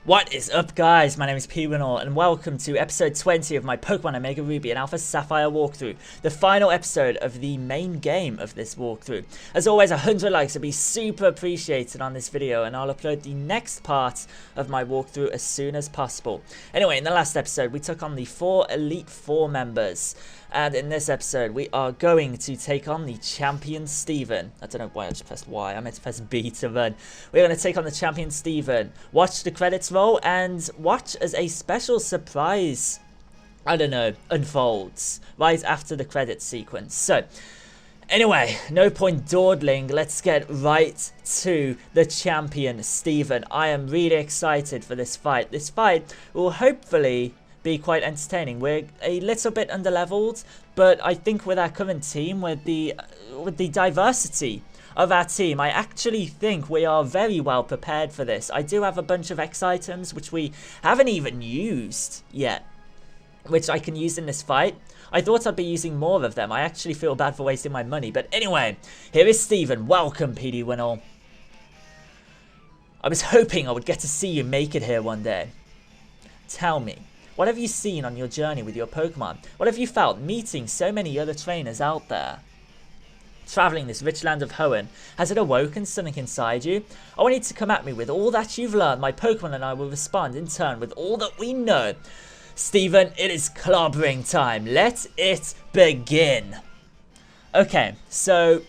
What is up, guys? My name is P-Winall and welcome to episode 20 of my Pokemon Omega Ruby and Alpha Sapphire walkthrough, the final episode of the main game of this walkthrough. As always, 100 likes would be super appreciated on this video, and I'll upload the next part of my walkthrough as soon as possible. Anyway, in the last episode we took on the 4 Elite Four members, and in this episode we are going to take on the Champion Steven. I don't know why I just pressed Y, I meant to press B to run. We're going to take on the Champion Steven, watch the credits roll, and watch as a special surprise, I don't know, unfolds right after the credits sequence. So, anyway, no point dawdling, let's get right to the Champion Steven. I am really excited for this fight. This fight will hopefully be quite entertaining. We're a little bit underleveled, but I think with our current team, with the diversity of our team, I actually think we are very well prepared for this. I do have a bunch of X items which we haven't even used yet, which I can use in this fight. I thought I'd be using more of them. I actually feel bad for wasting my money, but anyway, here is Steven. Welcome, P-Winall. I was hoping I would get to see you make it here one day. Tell me, what have you seen on your journey with your Pokemon? What have you felt meeting so many other trainers out there? Travelling this rich land of Hoenn, has it awoken something inside you? I want you to come at me with all that you've learned. My Pokemon and I will respond in turn with all that we know. Steven, it is clobbering time. Let it begin. Okay, so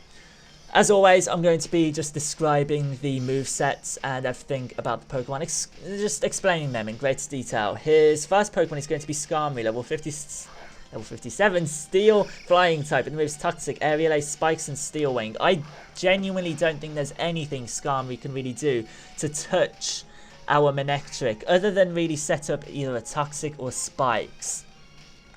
as always, I'm going to be just describing the movesets and everything about the Pokemon, just explaining them in great detail. His first Pokemon is going to be Skarmory, level 57, Steel Flying type. It moves Toxic, Aerial Ace, Spikes, and Steel Wing. I genuinely don't think there's anything Skarmory can really do to touch our Manectric, other than really set up either a Toxic or Spikes.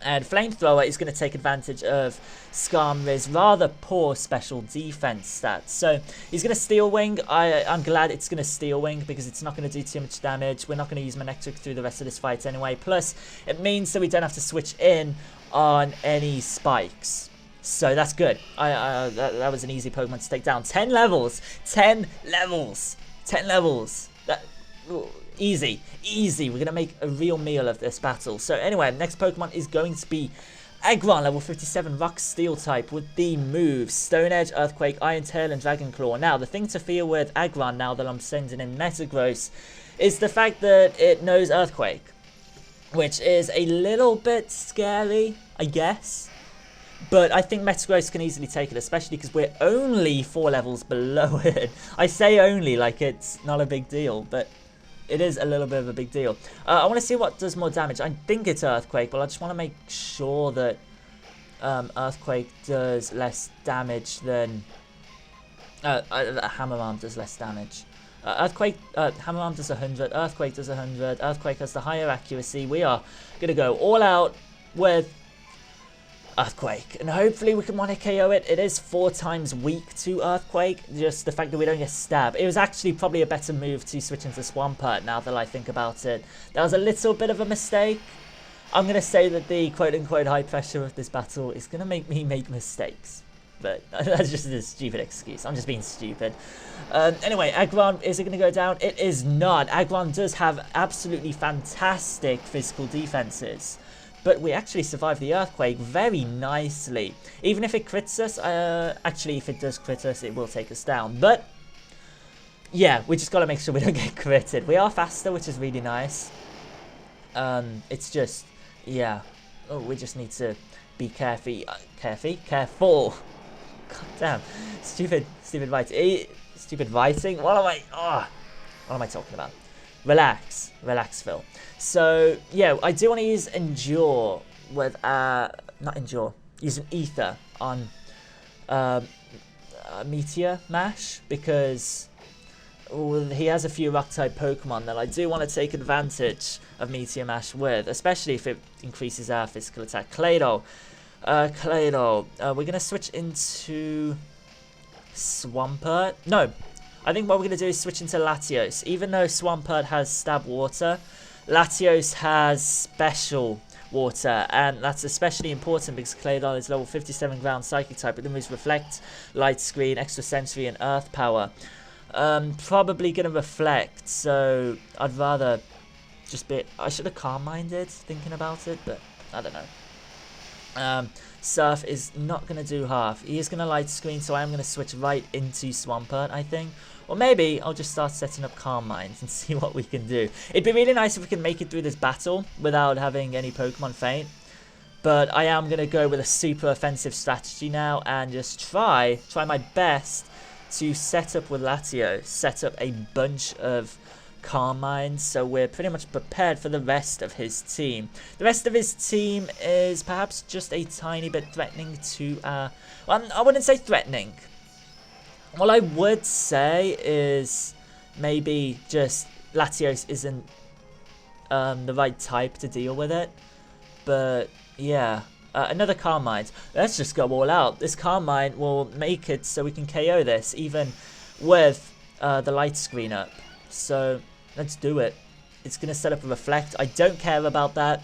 And Flamethrower is going to take advantage of Skarmory's rather poor special defense stats. So he's going to Steel Wing. I'm glad it's going to Steel Wing because it's not going to do too much damage. We're not going to use Manectric through the rest of this fight anyway. Plus, it means that we don't have to switch in on any Spikes. So that's good. That was an easy Pokemon to take down. 10 levels. 10 levels. 10 levels. Easy. We're going to make a real meal of this battle. So anyway, next Pokemon is going to be Aggron, level 57, Rock Steel type, with the moves Stone Edge, Earthquake, Iron Tail, and Dragon Claw. Now, the thing to fear with Aggron, now that I'm sending in Metagross, is the fact that it knows Earthquake, which is a little bit scary, I guess. But I think Metagross can easily take it, especially because we're only 4 levels below it. I say only like it's not a big deal, but it is a little bit of a big deal. I want to see what does more damage. I think it's Earthquake, but I just want to make sure that Earthquake does less damage than Hammer Arm does less damage. Hammer Arm does 100, Earthquake does 100, Earthquake has the higher accuracy. We are going to go all out with Earthquake, and hopefully we can 1-hit KO it. It is 4 times weak to Earthquake, just the fact that we don't get stabbed. It was actually probably a better move to switch into Swampert now that I think about it. That was a little bit of a mistake. I'm going to say that the quote-unquote high pressure of this battle is going to make me make mistakes. But that's just a stupid excuse. I'm just being stupid. Anyway, Aggron, is it going to go down? It is not. Aggron does have absolutely fantastic physical defenses. But we actually survived the Earthquake very nicely. Even if it crits us, actually if it does crit us, it will take us down. But yeah, we just got to make sure we don't get critted. We are faster, which is really nice. It's just, yeah, we just need to be careful. God damn, stupid writing. Stupid writing. What am I talking about? Relax, Phil. So yeah, I do want to use Endure with use an Ether on Meteor Mash, because he has a few Rock type Pokemon that I do want to take advantage of Meteor Mash with, especially if it increases our physical attack. Claydol, we're gonna switch into Swampert. No. I think what we're going to do is switch into Latios. Even though Swampert has Stab Water, Latios has Special Water, and that's especially important because Claydol is level 57 Ground Psychic type. It then moves Reflect, Light Screen, Extra Sensory, and Earth Power. Probably going to Reflect, so I'd rather just be... I should have calm-minded thinking about it, but I don't know. Surf is not going to do half. He is going to light screen, so I am going to switch right into Swampert, I think. Or maybe I'll just start setting up Calm Minds and see what we can do. It'd be really nice if we can make it through this battle without having any Pokemon faint. But I am going to go with a super offensive strategy now and just try my best to set up with Latios, set up a bunch of Calm Minds, so we're pretty much prepared for the rest of his team. The rest of his team is perhaps just a tiny bit threatening to... well, I wouldn't say threatening. What I would say is maybe just Latios isn't the right type to deal with it. But yeah, another Calm Mind. Let's just go all out. This Calm Mind will make it so we can KO this even with the light screen up. So let's do it. It's going to set up a Reflect. I don't care about that.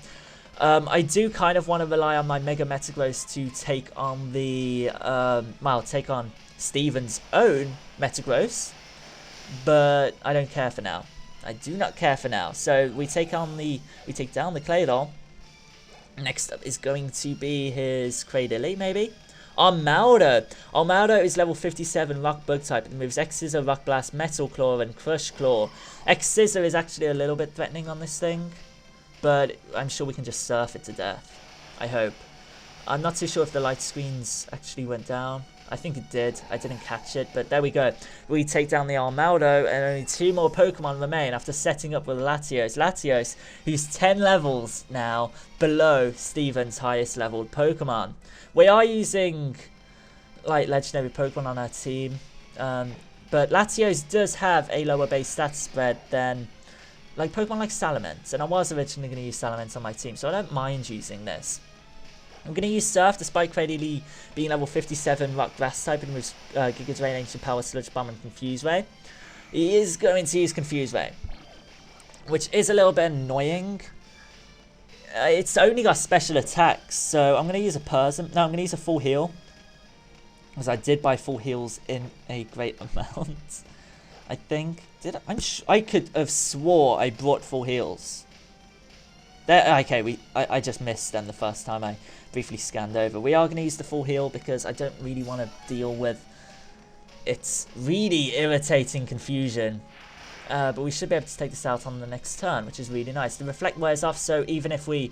I do kind of want to rely on my Mega Metagross to take on the, take on Steven's own Metagross, but I don't care for now. I do not care for now. So we take down the Claydol. Next up is going to be his Cradily, maybe. Armaldo. Armaldo is level 57 Rock Bug type. It moves X-Scissor, Rock Blast, Metal Claw, and Crush Claw. X-Scissor is actually a little bit threatening on this thing, but I'm sure we can just surf it to death. I hope. I'm not too sure if the light screens actually went down. I think it did. I didn't catch it, but there we go. We take down the Armaldo, and only 2 more Pokemon remain after setting up with Latios. Latios, who's 10 levels now below Steven's highest leveled Pokemon. We are using like legendary Pokemon on our team, but Latios does have a lower base stat spread than like Pokemon like Salamence, and I was originally going to use Salamence on my team, so I don't mind using this. I'm going to use Surf, despite Cradily being level 57 Rock Grass type and moves Giga Drain, Ancient Power, Sludge Bomb, and Confuse Ray. He is going to use Confuse Ray, which is a little bit annoying. It's only got special attacks, so I'm going to use a Persim. No, I'm going to use a full heal, because I did buy full heals in a great amount. I think I could have swore I brought full heals. There, okay, I just missed them the first time I briefly scanned over. We are going to use the full heal because I don't really want to deal with its really irritating confusion. But we should be able to take this out on the next turn, which is really nice. The Reflect wears off, so even if we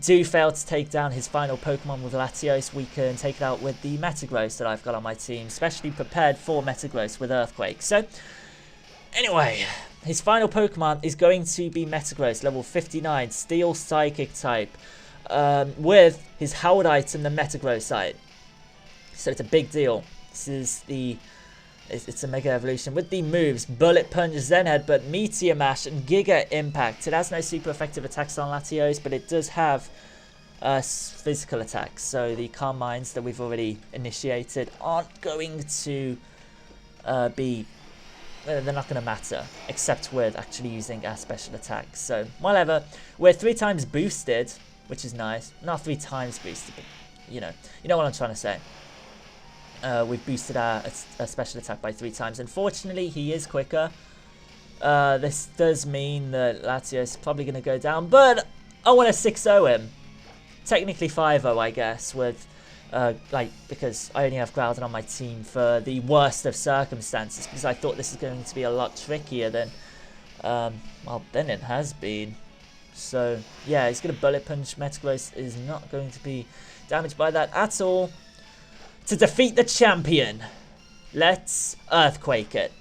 do fail to take down his final Pokemon with Latios, we can take it out with the Metagross that I've got on my team, specially prepared for Metagross with Earthquake. So, anyway, his final Pokemon is going to be Metagross, level 59, Steel Psychic type, with his Howlite and the Metagross side. So it's a big deal. This is the... It's a Mega Evolution with the moves Bullet Punch, Zen Headbutt, Meteor Mash, and Giga Impact. It has no super effective attacks on Latios, but it does have physical attacks. So the Calm Minds that we've already initiated aren't going to be... they're not going to matter, except with actually using our special attacks. So, whatever. We're 3 times boosted, which is nice. Not 3 times boosted, but you know what I'm trying to say. We've boosted our special attack by 3 times. Unfortunately, he is quicker. This does mean that Latios is probably going to go down, but I want to 6-0 him. Technically 5-0, I guess, with because I only have Groudon on my team for the worst of circumstances, because I thought this is going to be a lot trickier than than it has been. So yeah, he's going to Bullet Punch. Metagross is not going to be damaged by that at all. To defeat the champion, let's Earthquake it.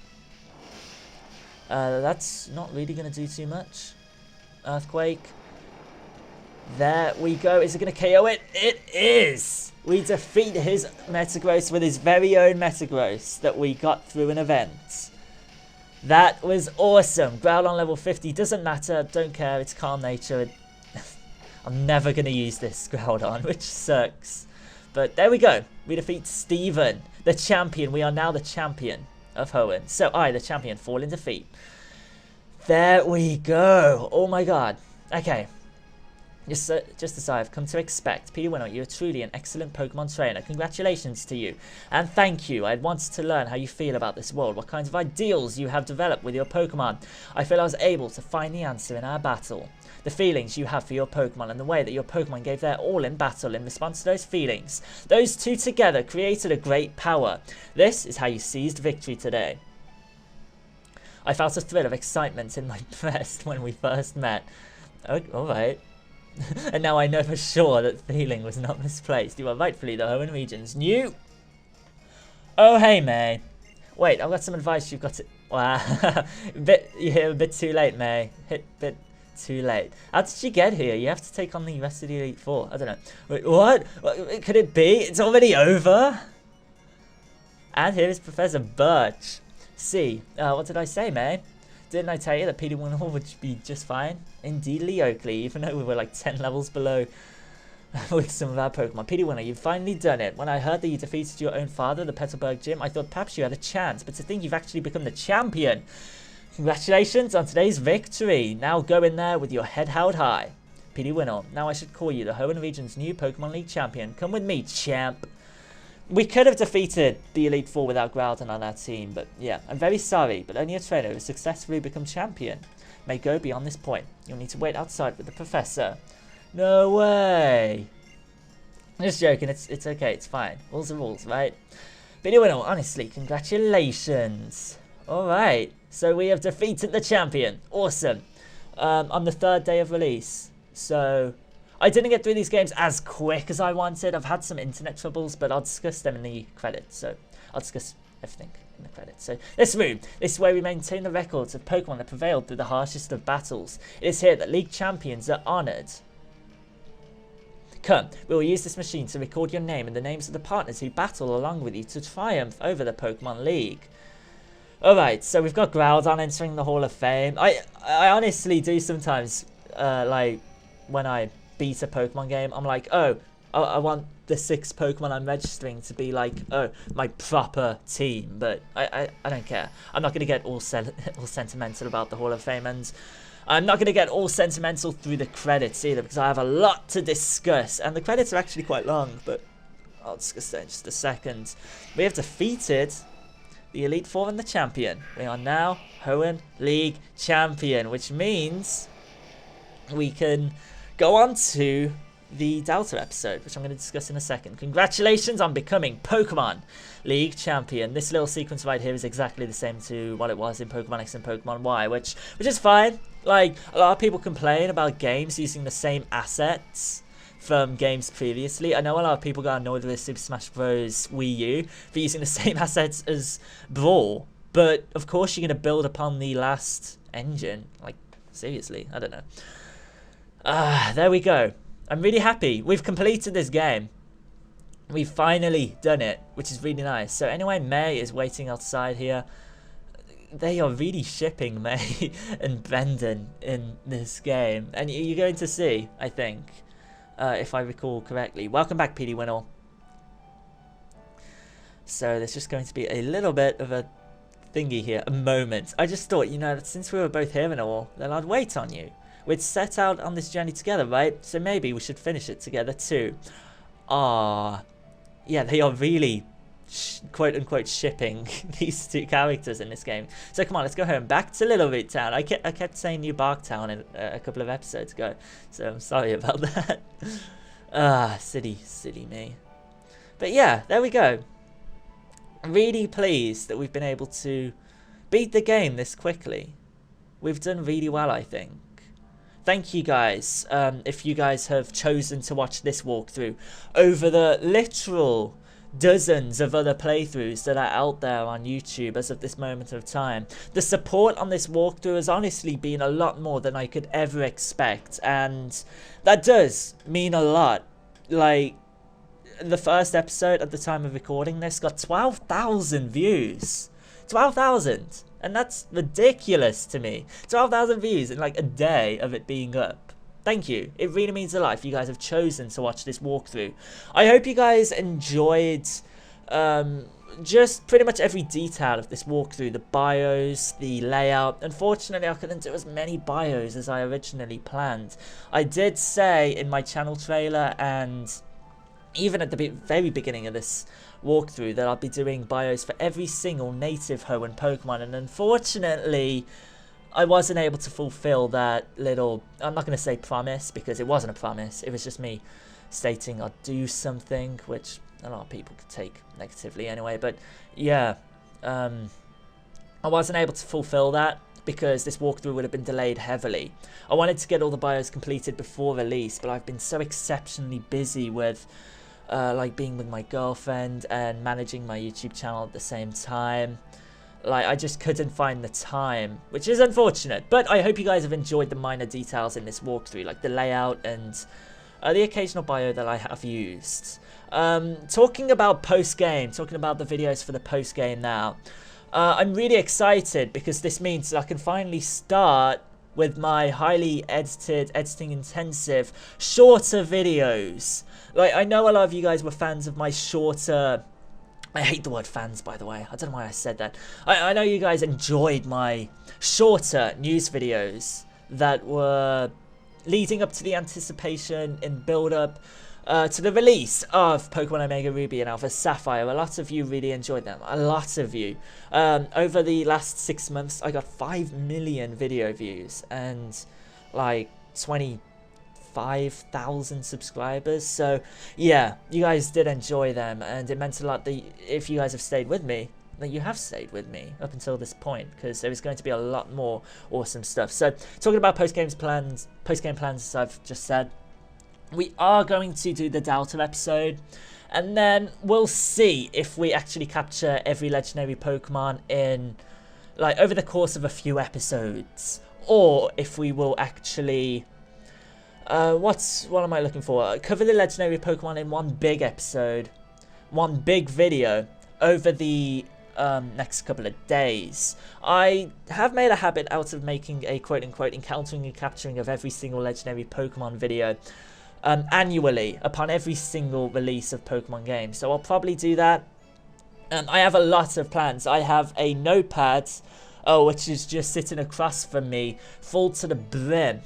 That's not really going to do too much. Earthquake. There we go. Is it going to KO it? It is! We defeat his Metagross with his very own Metagross that we got through an event. That was awesome. Groudon level 50. Doesn't matter. Don't care. It's Calm Nature. I'm never going to use this Groudon, which sucks. But there we go. We defeat Steven, the champion. We are now the champion of Hoenn. So I, the champion, fall in defeat. There we go. Oh my god. Okay. Just as I have come to expect, Peter Winnow, you are truly an excellent Pokemon trainer. Congratulations to you, and thank you. I wanted to learn how you feel about this world, what kinds of ideals you have developed with your Pokemon. I feel I was able to find the answer in our battle. The feelings you have for your Pokemon and the way that your Pokemon gave their all in battle in response to those feelings. Those two together created a great power. This is how you seized victory today. I felt a thrill of excitement in my breast when we first met. Oh, alright. And now I know for sure that feeling was not misplaced. You are rightfully the Hoenn region's new... Oh, hey, May. Wait, I've got some advice you've got to... Wow. You're here a bit too late, May. Bit too late. How did you get here? You have to take on the rest of the Elite Four. I don't know. Wait, what? What could it be? It's already over? And here is Professor Birch. See, what did I say, May? Didn't I tell you that Peter Winnow would be just fine? Indeed, Lee Oakley, even though we were like 10 levels below with some of our Pokemon. Peter Winnow, you've finally done it. When I heard that you defeated your own father, the Petalburg Gym, I thought perhaps you had a chance. But to think you've actually become the champion. Congratulations on today's victory. Now go in there with your head held high. Peter Winnow, now I should call you the Hoenn region's new Pokemon League champion. Come with me, champ. We could have defeated the Elite Four without Groudon on our team, but yeah, I'm very sorry, but only a trainer who has successfully become champion may go beyond this point. You'll need to wait outside with the professor. No way. I'm just joking, it's okay, it's fine. Rules are rules, right? Video winner, honestly, congratulations. Alright, so we have defeated the champion. Awesome. On the 3rd day of release. So... I didn't get through these games as quick as I wanted. I've had some internet troubles, but I'll discuss them in the credits. So I'll discuss everything in the credits. So this room, this is where we maintain the records of Pokemon that prevailed through the harshest of battles. It is here that League champions are honoured. Come, we will use this machine to record your name and the names of the partners who battle along with you to triumph over the Pokemon League. Alright, so we've got Groudon entering the Hall of Fame. I honestly do sometimes, like, when I beat a Pokemon game, I'm like, oh, I want the 6 Pokemon I'm registering to be like, oh, my proper team, but I don't care. I'm not going to get all sentimental about the Hall of Fame, and I'm not going to get all sentimental through the credits either, because I have a lot to discuss, and the credits are actually quite long, but I'll discuss that in just a second. We have defeated the Elite Four and the champion. We are now Hoenn League champion, which means we can go on to the Delta episode, which I'm going to discuss in a second. Congratulations on becoming Pokemon League champion. This little sequence right here is exactly the same to what it was in Pokemon X and Pokemon Y, which is fine. Like, a lot of people complain about games using the same assets from games previously. I know a lot of people got annoyed with Super Smash Bros. Wii U for using the same assets as Brawl, but of course you're going to build upon the last engine. Like, seriously, I don't know. There we go. I'm really happy. We've completed this game. We've finally done it, which is really nice. So anyway, May is waiting outside here. They are really shipping May and Brendan in this game. And you're going to see, I think, if I recall correctly. Welcome back, PD Winnell. So there's just going to be a little bit of a thingy here, a moment. I just thought, you know, that since we were both here and all, then I'd wait on you. We'd set out on this journey together, right? So maybe we should finish it together too. Yeah, they are really quote-unquote shipping these 2 characters in this game. So come on, let's go home. Back to Little Root Town. I kept saying New Bark Town in, a couple of episodes ago, so I'm sorry about that. Silly me. But yeah, there we go. Really pleased that we've been able to beat the game this quickly. We've done really well, I think. Thank you guys, if you guys have chosen to watch this walkthrough over the literal dozens of other playthroughs that are out there on YouTube as of this moment of time. The support on this walkthrough has honestly been a lot more than I could ever expect, and that does mean a lot. Like, the first episode at the time of recording this got 12,000 views. 12,000! And that's ridiculous to me. 12,000 views in like a day of it being up. Thank you. It really means a lot if you guys have chosen to watch this walkthrough. I hope you guys enjoyed Just pretty much every detail of this walkthrough, the bios, the layout. Unfortunately, I couldn't do as many bios as I originally planned. I did say in my channel trailer and even at the very beginning of this walkthrough that I'll be doing bios for every single native Hoenn Pokemon, and unfortunately I wasn't able to fulfill that little, I'm not going to say promise, because it wasn't a promise, it was just me stating I'd do something, which a lot of people could take negatively anyway. But yeah, I wasn't able to fulfill that because this walkthrough would have been delayed heavily. I wanted to get all the bios completed before release, but I've been so exceptionally busy with like being with my girlfriend and managing my YouTube channel at the same time. Like, I just couldn't find the time, which is unfortunate. But I hope you guys have enjoyed the minor details in this walkthrough, like the layout and the occasional bio that I have used. Talking about post-game, talking about the videos for the post-game now. I'm really excited because this means that I can finally start with my highly edited, editing-intensive, shorter videos. Like, I know a lot of you guys were fans of my shorter... I hate the word fans, by the way. I don't know why I said that. I know you guys enjoyed my shorter news videos that were leading up to the anticipation and build-up to the release of Pokemon Omega Ruby and Alpha Sapphire. A lot of you really enjoyed them. A lot of you. Over the last 6 months, I got 5 million video views and like 25,000 subscribers. So yeah, you guys did enjoy them, and it meant a lot that if you guys have stayed with me, that you have stayed with me up until this point, because there is going to be a lot more awesome stuff. So talking about post-game plans, as I've just said, we are going to do the Delta episode, and then we'll see if we actually capture every legendary Pokemon in, like, over the course of a few episodes, or if we will actually, what am I looking for? Cover the legendary Pokemon in one big episode, one big video over the next couple of days. I have made a habit out of making a quote-unquote encountering and capturing of every single legendary Pokemon video annually upon every single release of Pokemon games. So I'll probably do that. I have a lot of plans. I have a notepad, which is just sitting across from me, full to the brim,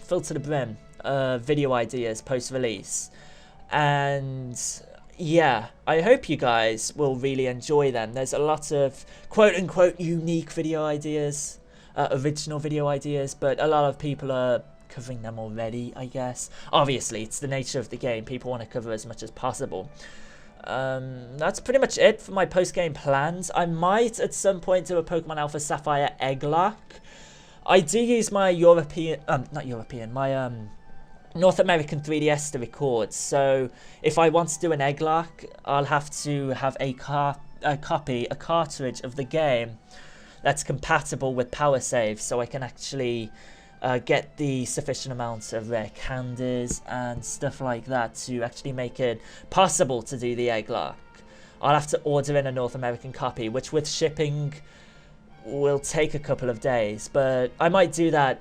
video ideas post-release. And yeah, I hope you guys will really enjoy them. There's a lot of quote-unquote unique video ideas, original video ideas, but a lot of people are covering them already, I guess. Obviously, it's the nature of the game. People want to cover as much as possible. That's pretty much it for my post-game plans. I might at some point do a Pokemon Alpha Sapphire Egglock. I do use my North American 3DS to record, so if I want to do an Egglock, I'll have to have a cartridge of the game that's compatible with power save, so I can actually get the sufficient amounts of rare candies and stuff like that to actually make it possible to do the Egglock. I'll have to order in a North American copy, which with shipping will take a couple of days, but I might do that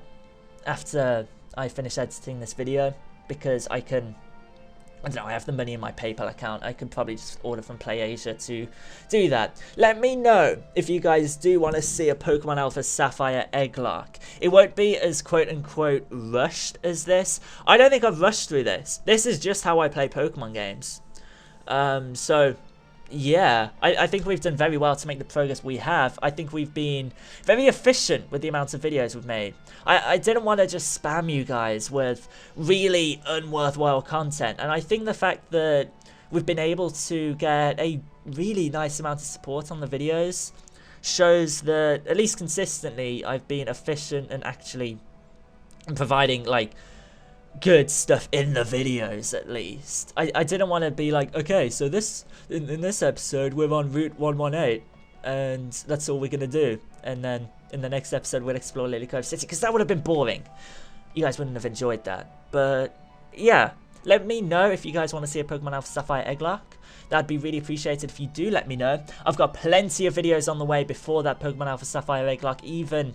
after I finish editing this video, because I can, I don't know, I have the money in my PayPal account. I could probably just order from PlayAsia to do that. Let me know if you guys do want to see a Pokemon Alpha Sapphire Egglock. It won't be as quote-unquote rushed as this. I don't think I've rushed through this. This is just how I play Pokemon games. So yeah, I think we've done very well to make the progress we have. I think we've been very efficient with the amount of videos we've made. I didn't want to just spam you guys with really unworthwhile content, and I think the fact that we've been able to get a really nice amount of support on the videos shows that, at least consistently, I've been efficient and actually providing, like, good stuff in the videos, at least. I didn't want to be like, okay, so this in this episode we're on Route 118 and that's all we're gonna do, and then in the next episode we'll explore Lily Cove City, because that would have been boring. You guys wouldn't have enjoyed that. But yeah, let me know if you guys want to see a Pokemon Alpha Sapphire Egglock. That'd be really appreciated if you do let me know. I've got plenty of videos on the way before that Pokemon Alpha Sapphire Egglock even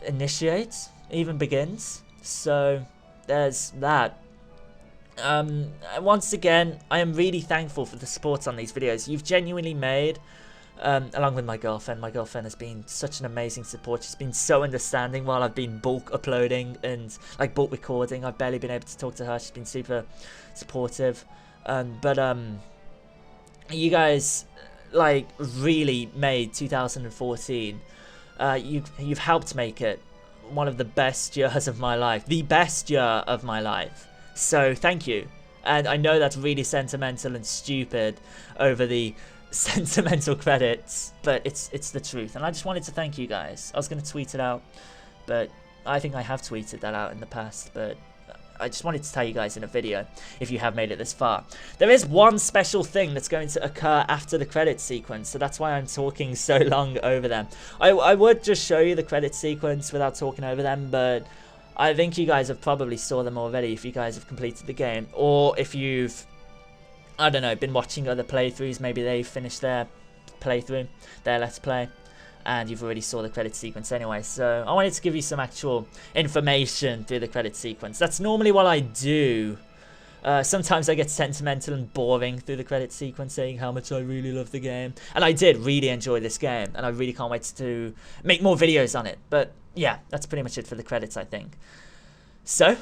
initiates, even begins. So there's that. Once again, I am really thankful for the support on these videos you've genuinely made, along with my girlfriend. My girlfriend has been such an amazing support. She's been so understanding while I've been bulk uploading and like bulk recording. I've barely been able to talk to her. She's been super supportive. But you guys like really made 2014. You've helped make it one of the best years of my life, the best year of my life. So thank you. And I know that's really sentimental and stupid over the sentimental credits, but it's the truth. And I just wanted to thank you guys. I was going to tweet it out, but I think I have tweeted that out in the past, but I just wanted to tell you guys in a video if you have made it this far. There is one special thing that's going to occur after the credit sequence, so that's why I'm talking so long over them. I would just show you the credit sequence without talking over them, but I think you guys have probably saw them already if you guys have completed the game, or if you've, I don't know, been watching other playthroughs. Maybe they've finished their playthrough, their let's play, and you've already saw the credit sequence anyway. So I wanted to give you some actual information through the credit sequence. That's normally what I do. Sometimes I get sentimental and boring through the credit sequence, saying how much I really love the game. And I did really enjoy this game, and I really can't wait to make more videos on it. But yeah, that's pretty much it for the credits, I think. So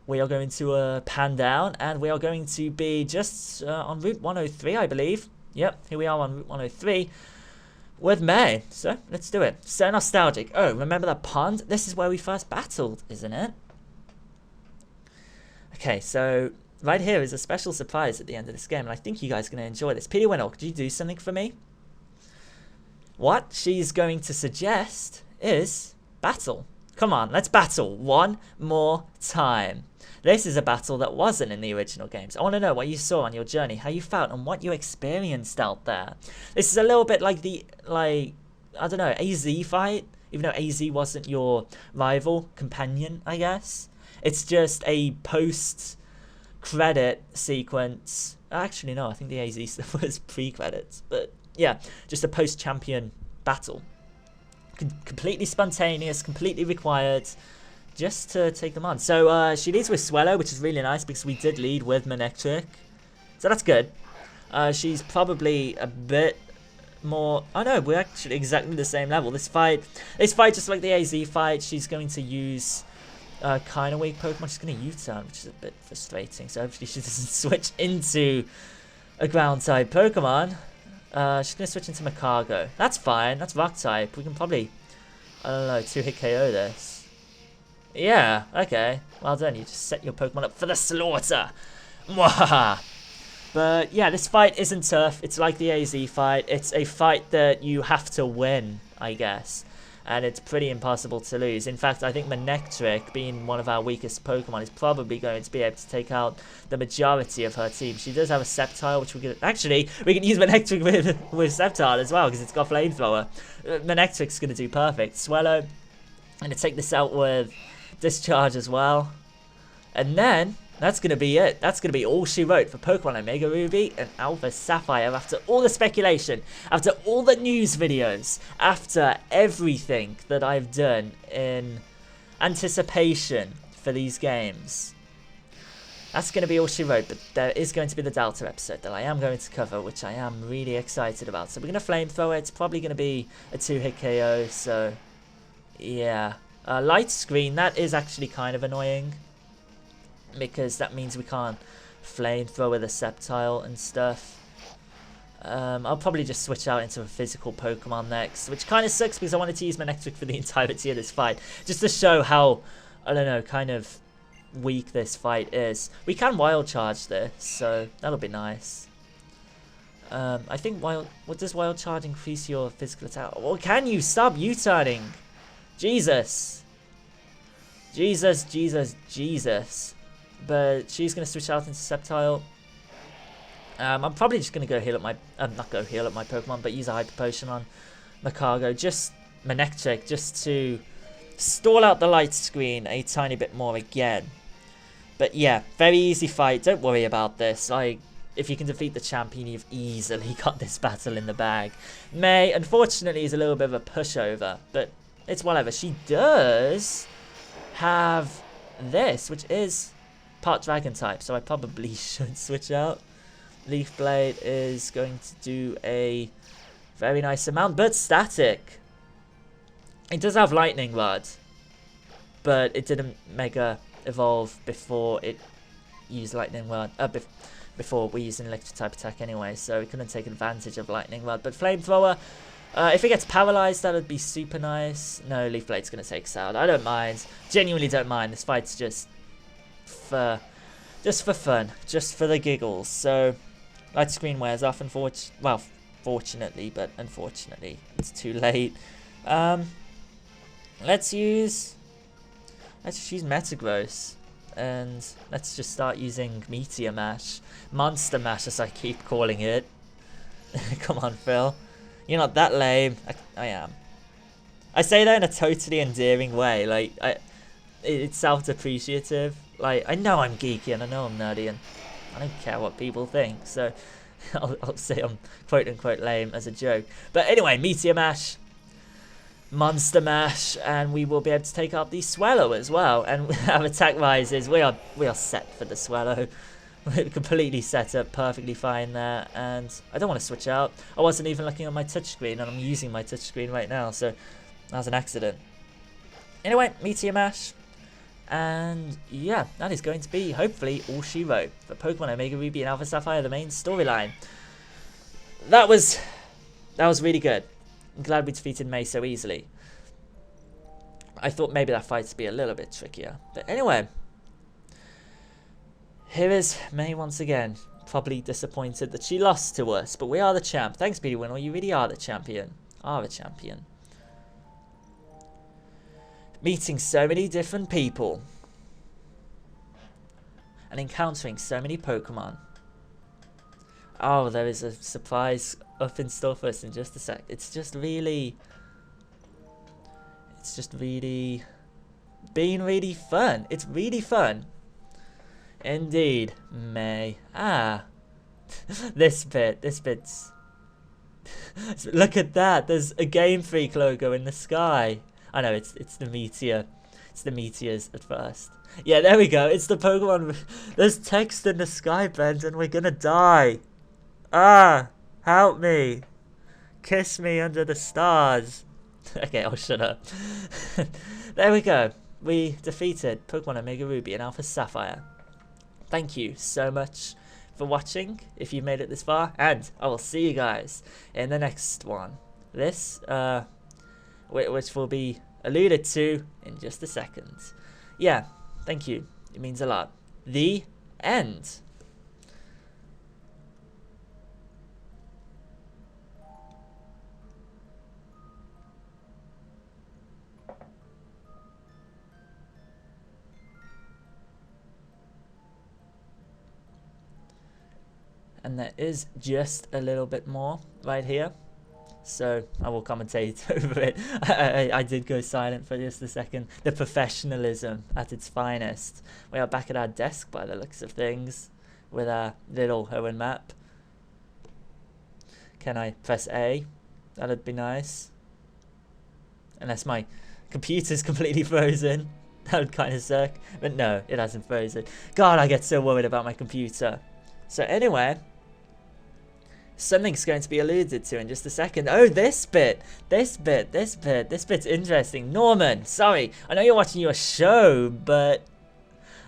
we are going to pan down, and we are going to be just on Route 103, I believe. Yep, here we are on Route 103 with May. So let's do it. So nostalgic. Oh, remember that pond? This is where we first battled, isn't it? Okay, so right here is a special surprise at the end of this game, and I think you guys are going to enjoy this. Peter Winnow, could you do something for me? What she's going to suggest is battle. Come on, let's battle one more time. This is a battle that wasn't in the original games. I want to know what you saw on your journey, how you felt, and what you experienced out there. This is a little bit like the, I don't know, AZ fight, even though AZ wasn't your rival, companion, I guess. It's just a post-credit sequence. Actually, no, I think the AZ stuff was pre-credits. But yeah, just a post-champion battle. Completely spontaneous, completely required, just to take them on. So she leads with Swellow, which is really nice because we did lead with Manectric. So that's good. She's probably a bit more... Oh no, we're actually exactly the same level. This fight just like the AZ fight, she's going to use kind of weak Pokemon. She's going to U-turn, which is a bit frustrating. So hopefully she doesn't switch into a ground type Pokemon. She's going to switch into Macargo. That's fine. That's rock type. We can probably, I don't know, 2-hit KO this. Yeah, okay. Well done. You just set your Pokemon up for the slaughter. Mwahaha. But yeah, this fight isn't tough. It's like the AZ fight. It's a fight that you have to win, I guess. And it's pretty impossible to lose. In fact, I think Manectric, being one of our weakest Pokemon, is probably going to be able to take out the majority of her team. She does have a Sceptile, which we can... Actually, we can use Manectric with Sceptile as well, because it's got Flamethrower. Manectric's going to do perfect. Swellow, I'm going to take this out with Discharge as well. And then... that's going to be it. That's going to be all she wrote for Pokemon Omega Ruby and Alpha Sapphire. After all the speculation, after all the news videos, after everything that I've done in anticipation for these games, that's going to be all she wrote. But there is going to be the Delta episode that I am going to cover, which I am really excited about. So we're going to Flamethrower. It's probably going to be a 2-hit KO. So, yeah. Light Screen, that is actually kind of annoying, because that means we can't Flamethrower with a Sceptile and stuff. I'll probably just switch out into a physical Pokemon next, which kind of sucks because I wanted to use Manectric for the entirety of this fight, just to show how, I don't know, kind of weak this fight is. We can Wild Charge this, so that'll be nice. I think what does Wild Charge increase your physical attack? Well, can you stop U-turning? Jesus. Jesus, Jesus, Jesus. But she's going to switch out into Sceptile. I'm probably just going to go heal up my... not go heal up my Pokemon, but use a Hyper Potion on Macargo. Just Manectric, just to stall out the Light Screen a tiny bit more again. But yeah, very easy fight. Don't worry about this. If you can defeat the champion, you've easily got this battle in the bag. May, unfortunately, is a little bit of a pushover, but it's whatever. She does have this, which is part dragon type, so I probably should switch out. Leaf Blade is going to do a very nice amount, but static. It does have lightning rod, but it didn't mega evolve before it used lightning rod. Before we used an electric type attack anyway, so we couldn't take advantage of lightning rod. But flamethrower, if it gets paralyzed, that would be super nice. No, Leaf Blade's gonna take us out. I don't mind. Genuinely don't mind. This fight's just for fun, just for the giggles. So light screen wears off, fortunately, but unfortunately it's too late. Let's just use Metagross. And let's just start using Meteor Mash. Monster Mash, as I keep calling it. Come on, Phil. You're not that lame. I am. I say that in a totally endearing way. Like, it's self-depreciative. Like, I know I'm geeky and I know I'm nerdy and I don't care what people think. So, I'll say I'm quote-unquote lame as a joke. But anyway, Meteor Mash. Monster Mash, and we will be able to take out the Swallow as well. And our attack rises. We are set for the Swallow. We're completely set up, perfectly fine there. And I don't want to switch out. I wasn't even looking at my touchscreen, and I'm using my touchscreen right now, so that was an accident. Anyway, Meteor Mash. And yeah, that is going to be hopefully all she wrote for Pokemon Omega Ruby and Alpha Sapphire, the main storyline. That was really good. I'm glad we defeated May so easily. I thought maybe that fight would be a little bit trickier. But anyway, here is May once again. Probably disappointed that she lost to us, but we are the champ. Thanks, Speedy Winner. You really are the champion. Are a champion. Meeting so many different people. And encountering so many Pokemon. Oh, there is a surprise up in store for us in just a sec. It's just really been really fun. It's really fun. Indeed, May. This bit's look at that. There's a Game Freak logo in the sky. I know it's the meteor. It's the meteors at first. Yeah, there we go. It's the Pokemon. There's text in the sky, Brendan. We're gonna die. Help me. Kiss me under the stars. Okay, I'll shut up. There we go. We defeated Pokemon Omega Ruby and Alpha Sapphire. Thank you so much for watching, if you've made it this far. And I will see you guys in the next one. This, which will be alluded to in just a second. Yeah, thank you. It means a lot. The end. And there is just a little bit more right here, so I will commentate over it. I did go silent for just a second. The professionalism at its finest. We are back at our desk by the looks of things, with our little Hoenn map. Can I press A? That'd be nice. Unless my computer's completely frozen. That would kind of suck. But no, it hasn't frozen. God, I get so worried about my computer. So anyway, something's going to be alluded to in just a second. Oh, this bit's interesting. Norman, sorry, I know you're watching your show, but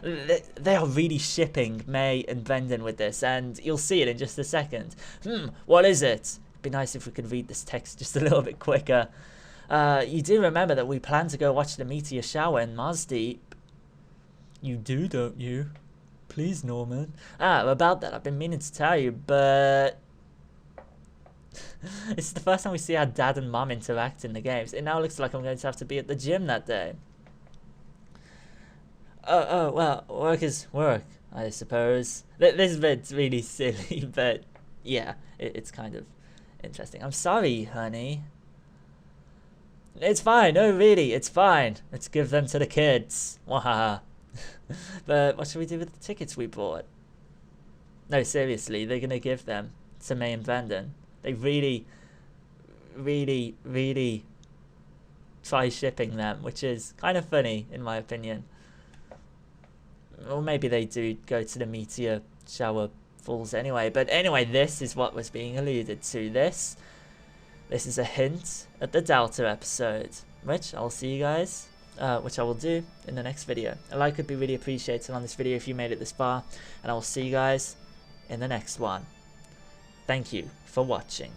they are really shipping May and Brendan with this, and you'll see it in just a second. What is it? It'd be nice if we could read this text just a little bit quicker. You do remember that we plan to go watch the meteor shower in Mars Deep. You do, don't you? Please, Norman. About that, I've been meaning to tell you, but it's the first time we see our dad and mum interact in the games. It now looks like I'm going to have to be at the gym that day. Oh, well, work is work, I suppose. This bit's really silly, but yeah, it's kind of interesting. I'm sorry, honey. It's fine. No, really, it's fine. Let's give them to the kids. Wahaha. But what should we do with the tickets we bought? No, seriously, they're going to give them to May and Brendan. They really try shipping them, which is kind of funny, in my opinion. Or maybe they do go to the meteor shower falls anyway. But anyway, this is what was being alluded to. This is a hint at the Delta episode, which I'll see you guys, which I will do in the next video. A like would be really appreciated on this video if you made it this far, and I will see you guys in the next one. Thank you for watching.